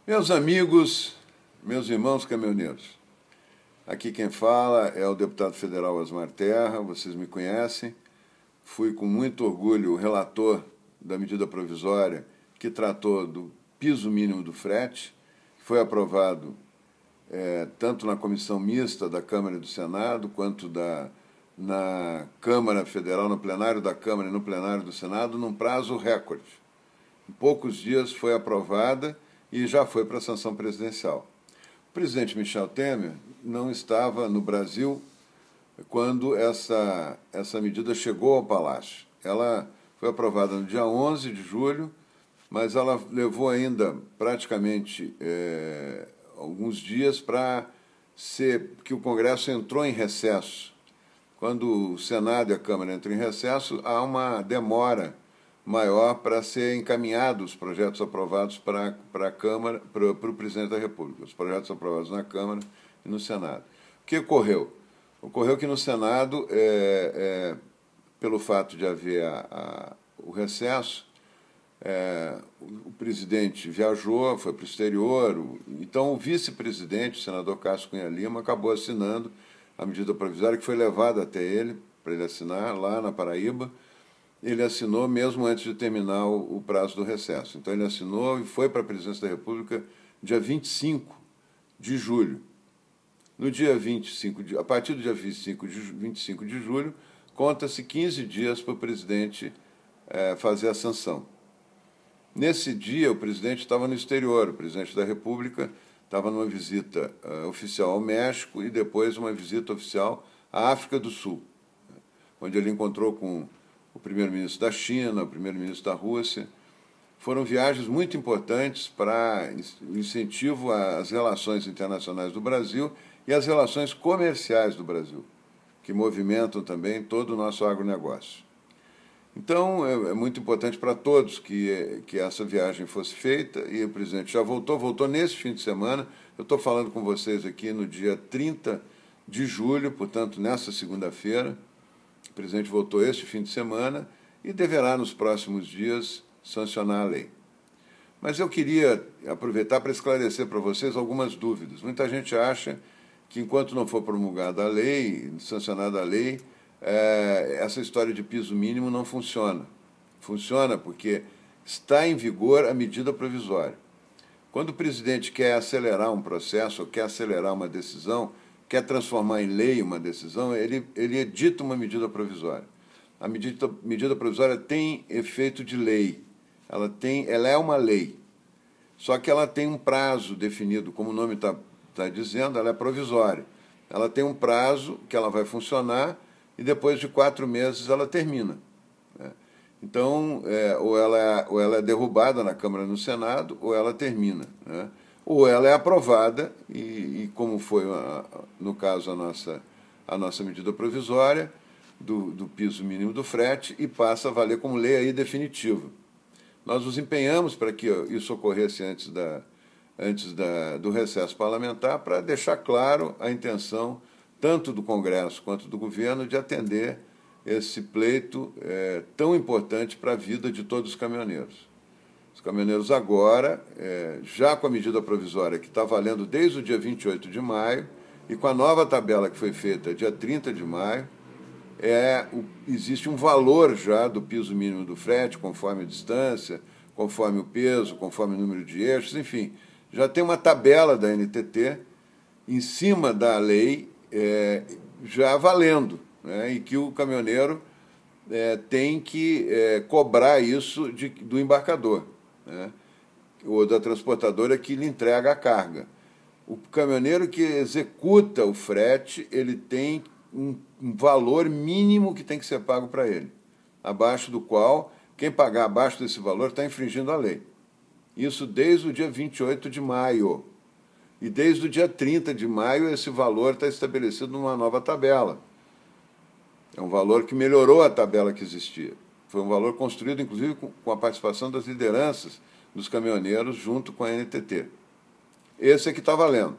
Meus amigos, meus irmãos caminhoneiros, aqui quem fala é o deputado federal Osmar Terra, vocês me conhecem. Fui com muito orgulho o relator da medida provisória que tratou do piso mínimo do frete, que foi aprovado tanto na comissão mista da Câmara e do Senado, quanto na Câmara Federal, no plenário da Câmara e no plenário do Senado, num prazo recorde. Em poucos dias foi aprovada e já foi para a sanção presidencial. O presidente Michel Temer não estava no Brasil quando essa medida chegou ao Palácio. Ela foi aprovada no dia 11 de julho, mas ela levou ainda praticamente alguns dias para ser que o Congresso entrou em recesso. Quando o Senado e a Câmara entram em recesso, há uma demora maior para ser encaminhados os projetos aprovados para a Câmara, para o Presidente da República, os projetos aprovados na Câmara e no Senado. O que ocorreu? Ocorreu que no Senado, pelo fato de haver o recesso, o presidente viajou, foi para o exterior, então o vice-presidente, o senador Cássio Cunha Lima, acabou assinando a medida provisória que foi levada até ele, para ele assinar, lá na Paraíba. Ele assinou mesmo antes de terminar o prazo do recesso. Então ele assinou e foi para a Presidência da República dia 25 de julho. No dia 25 a partir do dia 25 de julho, conta-se 15 dias para o presidente fazer a sanção. Nesse dia, o presidente estava no exterior, o presidente da República estava numa visita oficial ao México e depois uma visita oficial à África do Sul, onde ele encontrou com o primeiro-ministro da China, o primeiro-ministro da Rússia. Foram viagens muito importantes para o incentivo às relações internacionais do Brasil e às relações comerciais do Brasil, que movimentam também todo o nosso agronegócio. Então, é muito importante para todos que essa viagem fosse feita, e o presidente já voltou nesse fim de semana. Eu estou falando com vocês aqui no dia 30 de julho, portanto, nessa segunda-feira. O presidente voltou este fim de semana e deverá, nos próximos dias, sancionar a lei. Mas eu queria aproveitar para esclarecer para vocês algumas dúvidas. Muita gente acha que, enquanto não for promulgada a lei, sancionada a lei, essa história de piso mínimo não funciona. Funciona porque está em vigor a medida provisória. Quando o presidente quer acelerar um processo ou quer acelerar uma decisão, quer transformar em lei uma decisão, ele edita uma medida provisória. A medida provisória tem efeito de lei. Ela é uma lei. Só que ela tem um prazo definido, como o nome está dizendo, ela é provisória. Ela tem um prazo que ela vai funcionar e depois de 4 meses ela termina. Então, ou ela é derrubada na Câmara e no Senado, ou ela termina, ou ela é aprovada, e como foi, no caso, a nossa medida provisória do piso mínimo do frete, e passa a valer como lei aí definitiva. Nós nos empenhamos para que isso ocorresse antes do recesso parlamentar, para deixar claro a intenção tanto do Congresso quanto do governo de atender esse pleito tão importante para a vida de todos os caminhoneiros. Os caminhoneiros agora, já com a medida provisória que está valendo desde o dia 28 de maio, e com a nova tabela que foi feita dia 30 de maio, existe um valor já do piso mínimo do frete, conforme a distância, conforme o peso, conforme o número de eixos, enfim, já tem uma tabela da NTT em cima da lei já valendo, e que o caminhoneiro tem que cobrar isso do embarcador, ou da transportadora que lhe entrega a carga. O caminhoneiro que executa o frete, ele tem um valor mínimo que tem que ser pago para ele, abaixo do qual, quem pagar abaixo desse valor está infringindo a lei. Isso desde o dia 28 de maio. E desde o dia 30 de maio esse valor está estabelecido numa nova tabela. É um valor que melhorou a tabela que existia. Foi um valor construído, inclusive, com a participação das lideranças dos caminhoneiros junto com a NTT. Esse é que está valendo.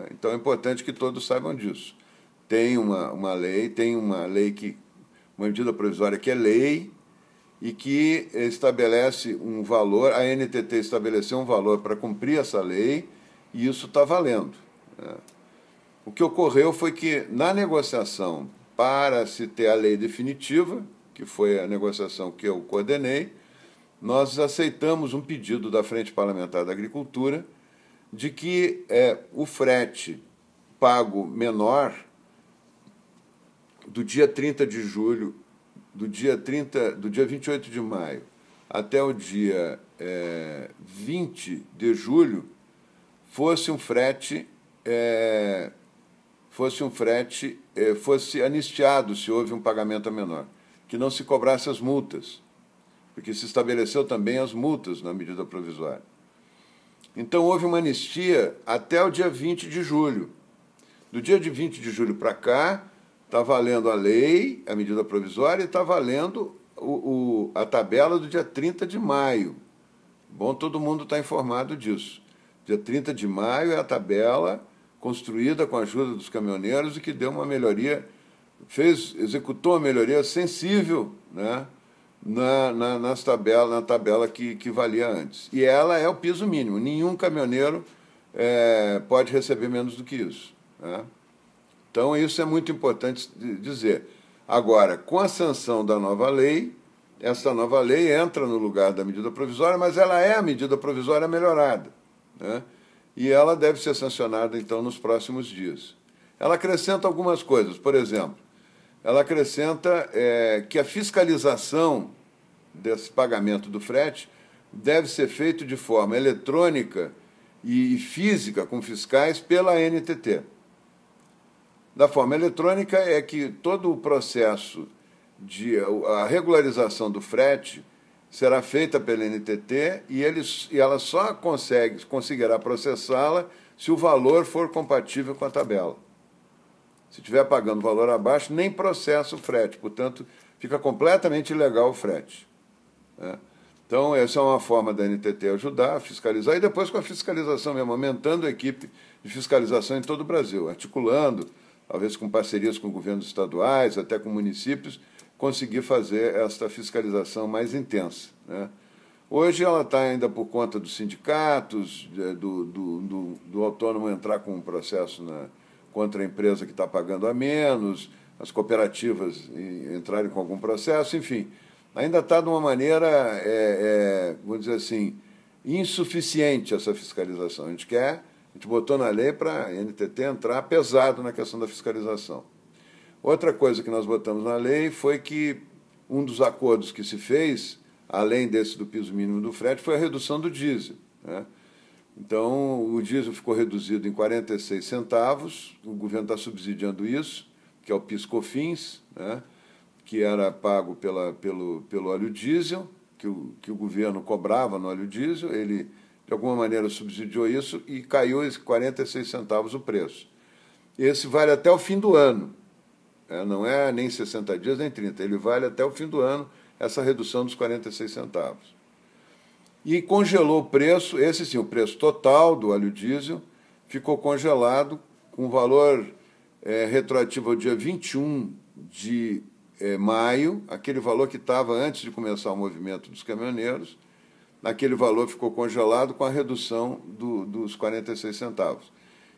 Então é importante que todos saibam disso. Tem uma lei, uma medida provisória que é lei, e que estabelece um valor, a NTT estabeleceu um valor para cumprir essa lei, e isso está valendo. O que ocorreu foi que, na negociação para se ter a lei definitiva, que foi a negociação que eu coordenei, nós aceitamos um pedido da Frente Parlamentar da Agricultura de que o frete pago menor do dia 30 de julho, do dia 28 de maio até o dia 20 de julho, fosse anistiado se houve um pagamento menor, que não se cobrasse as multas, porque se estabeleceu também as multas na medida provisória. Então, houve uma anistia até o dia 20 de julho. Do dia de 20 de julho para cá, está valendo a lei, a medida provisória, e está valendo a tabela do dia 30 de maio. Bom, todo mundo está informado disso. Dia 30 de maio é a tabela construída com a ajuda dos caminhoneiros e que deu uma melhoria, executou uma melhoria sensível, né, na tabela que valia antes. E ela é o piso mínimo. Nenhum caminhoneiro pode receber menos do que isso, né? Então, isso é muito importante dizer. Agora, com a sanção da nova lei, essa nova lei entra no lugar da medida provisória, mas ela é a medida provisória melhorada, né? E ela deve ser sancionada, então, nos próximos dias. Ela acrescenta algumas coisas. Por exemplo, ela acrescenta que a fiscalização desse pagamento do frete deve ser feito de forma eletrônica e física, com fiscais, pela NTT. Da forma eletrônica é que todo o processo a regularização do frete será feita pela NTT e ela só conseguirá processá-la se o valor for compatível com a tabela. Se estiver pagando valor abaixo, nem processa o frete, portanto, fica completamente ilegal o frete, né? Então, essa é uma forma da NTT ajudar a fiscalizar, e depois com a fiscalização mesmo, aumentando a equipe de fiscalização em todo o Brasil, articulando, talvez com parcerias com governos estaduais, até com municípios, conseguir fazer esta fiscalização mais intensa, né? Hoje ela está ainda por conta dos sindicatos, do autônomo entrar com um processo contra a empresa que está pagando a menos, as cooperativas entrarem com algum processo, enfim, ainda está de uma maneira, vamos dizer assim, insuficiente essa fiscalização. A gente botou na lei para a NTT entrar pesado na questão da fiscalização. Outra coisa que nós botamos na lei foi que um dos acordos que se fez, além desse do piso mínimo do frete, foi a redução do diesel, né? Então, o diesel ficou reduzido em 46 centavos, o governo está subsidiando isso, que é o PIS/COFINS, né, que era pago pelo óleo diesel, que o governo cobrava no óleo diesel, ele, de alguma maneira, subsidiou isso e caiu em 46 centavos o preço. Esse vale até o fim do ano, não é nem 60 dias nem 30, ele vale até o fim do ano, essa redução dos 46 centavos. E congelou o preço, esse sim, o preço total do óleo diesel ficou congelado com valor retroativo ao dia 21 de maio, aquele valor que estava antes de começar o movimento dos caminhoneiros, aquele valor ficou congelado com a redução dos 46 centavos.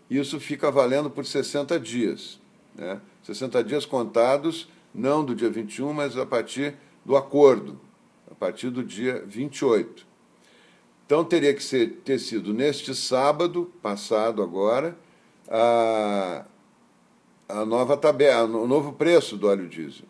Isso fica valendo por 60 dias, né? 60 dias contados, não do dia 21, mas a partir do acordo, a partir do dia 28. Então, teria que ter sido neste sábado, passado agora, a nova tabela, o novo preço do óleo diesel.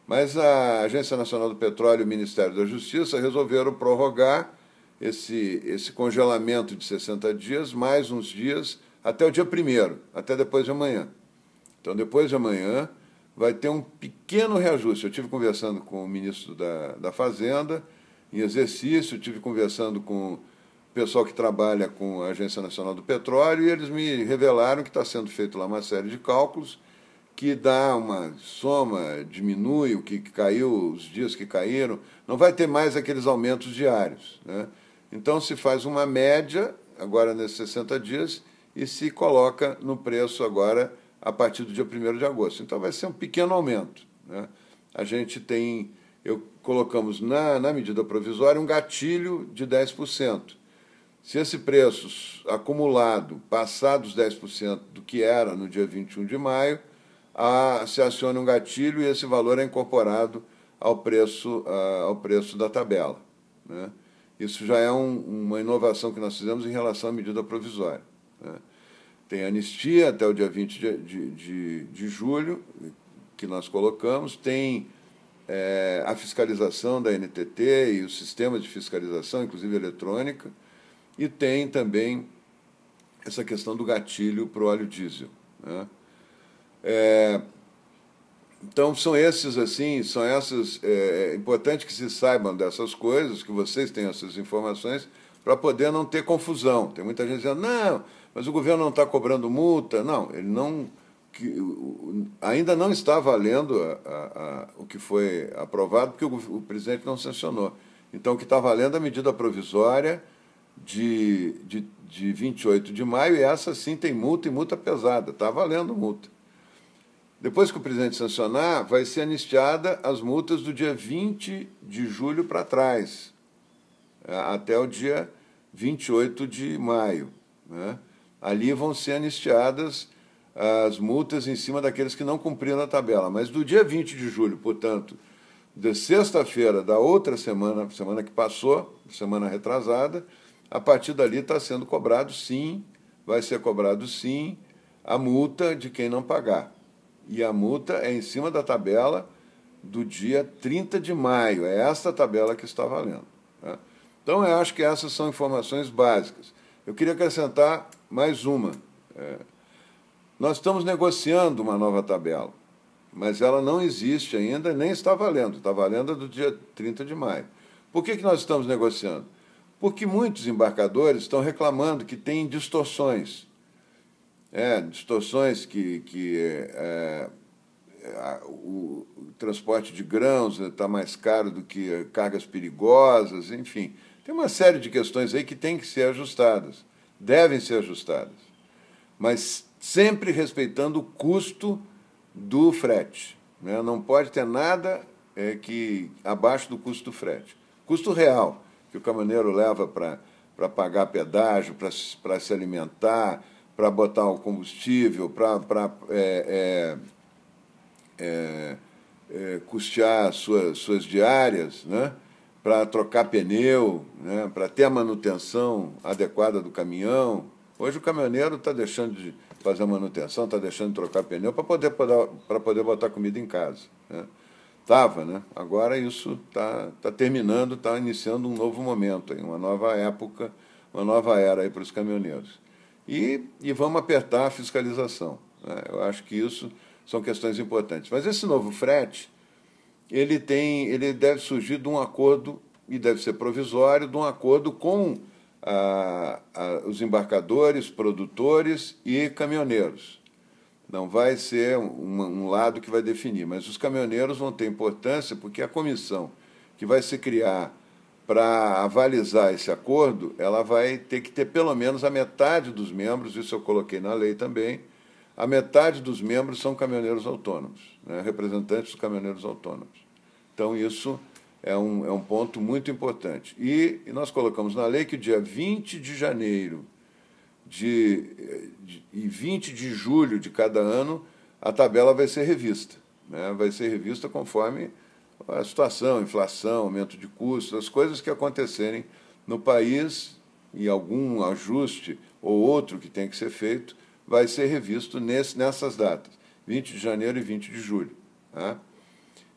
Mas a Agência Nacional do Petróleo e o Ministério da Justiça resolveram prorrogar esse congelamento de 60 dias, mais uns dias, até o dia 1º, até depois de amanhã. Então, depois de amanhã, vai ter um pequeno reajuste. Eu estive conversando com o ministro da Fazenda, em exercício, estive conversando com o pessoal que trabalha com a Agência Nacional do Petróleo, e eles me revelaram que está sendo feito lá uma série de cálculos que dá uma soma, diminui o que caiu, os dias que caíram, não vai ter mais aqueles aumentos diários, né? Então, se faz uma média, agora nesses 60 dias, e se coloca no preço agora a partir do dia 1º de agosto. Então, vai ser um pequeno aumento, né? A gente tem colocamos na medida provisória um gatilho de 10%. Se esse preço acumulado passar dos 10% do que era no dia 21 de maio, se aciona um gatilho e esse valor é incorporado ao preço da tabela, né? Isso já é uma inovação que nós fizemos em relação à medida provisória, né? Tem anistia até o dia 20 de julho, que nós colocamos, tem a fiscalização da NTT e o sistema de fiscalização, inclusive eletrônica, e tem também essa questão do gatilho para o óleo diesel, né? Então, são essas, é importante que se saibam dessas coisas, que vocês tenham essas informações, para poder não ter confusão. Tem muita gente dizendo, não, mas o governo não está cobrando multa. Não, ele não, ainda não está valendo o que foi aprovado, porque o presidente não sancionou. Então, o que está valendo é a medida provisória de 28 de maio, e essa sim tem multa, e multa pesada, está valendo multa. Depois que o presidente sancionar, vai ser anistiada as multas do dia 20 de julho para trás, até o dia 28 de maio, né? Ali vão ser anistiadas as multas em cima daqueles que não cumpriram a tabela. Mas do dia 20 de julho, portanto, de sexta-feira da outra semana que passou, semana retrasada, a partir dali está sendo cobrado, sim, vai ser cobrado, sim, a multa de quem não pagar. E a multa é em cima da tabela do dia 30 de maio. É esta tabela que está valendo, né? Então, eu acho que essas são informações básicas. Eu queria acrescentar mais uma. Nós estamos negociando uma nova tabela, mas ela não existe ainda, nem está valendo. Está valendo a do dia 30 de maio. Por que nós estamos negociando? Porque muitos embarcadores estão reclamando que tem distorções. Distorções o transporte de grãos está mais caro do que cargas perigosas, enfim. Tem uma série de questões aí que têm que ser ajustadas, devem ser ajustadas, mas sempre respeitando o custo do frete, né? Não pode ter nada abaixo do custo do frete. Custo real, que o caminhoneiro leva para pagar pedágio, para se alimentar, para botar o combustível, para custear suas diárias, né? Para trocar pneu, né? Para ter a manutenção adequada do caminhão. Hoje o caminhoneiro está deixando de fazer a manutenção, está deixando de trocar pneu para poder botar comida em casa, né? Estava, né? Agora isso está terminando, está iniciando um novo momento, uma nova época, uma nova era para os caminhoneiros. E vamos apertar a fiscalização, né? Eu acho que isso são questões importantes. Mas esse novo frete, ele deve surgir de um acordo, e deve ser provisório, de um acordo com os embarcadores, produtores e caminhoneiros. Não vai ser um lado que vai definir, mas os caminhoneiros vão ter importância, porque a comissão que vai se criar para avalizar esse acordo, ela vai ter que ter pelo menos a metade dos membros, isso eu coloquei na lei também, a metade dos membros são caminhoneiros autônomos, né, representantes dos caminhoneiros autônomos. Então, isso é um ponto muito importante. E nós colocamos na lei que o dia 20 de janeiro e 20 de julho de cada ano, a tabela vai ser revista, né, vai ser revista conforme a situação, inflação, aumento de custos, as coisas que acontecerem no país, e algum ajuste ou outro que tem que ser feito, vai ser revisto nessas datas, 20 de janeiro e 20 de julho. Tá?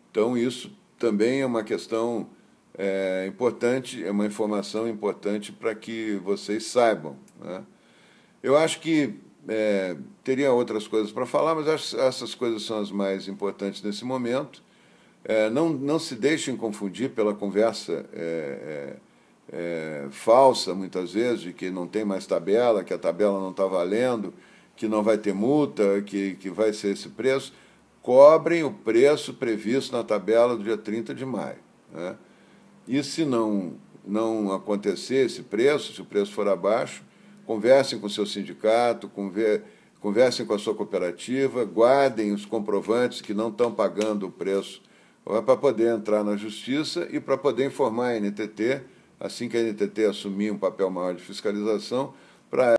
Então, isso também é uma questão importante, é uma informação importante para que vocês saibam, né? Eu acho que teria outras coisas para falar, mas acho que essas coisas são as mais importantes nesse momento. Não se deixem confundir pela conversa falsa, muitas vezes, de que não tem mais tabela, que a tabela não está valendo, que não vai ter multa, que vai ser esse preço. Cobrem o preço previsto na tabela do dia 30 de maio. Né? E se não acontecer esse preço, se o preço for abaixo, conversem com o seu sindicato, conversem com a sua cooperativa, guardem os comprovantes que não estão pagando o preço ou é para poder entrar na Justiça e para poder informar a NTT, assim que a NTT assumir um papel maior de fiscalização, para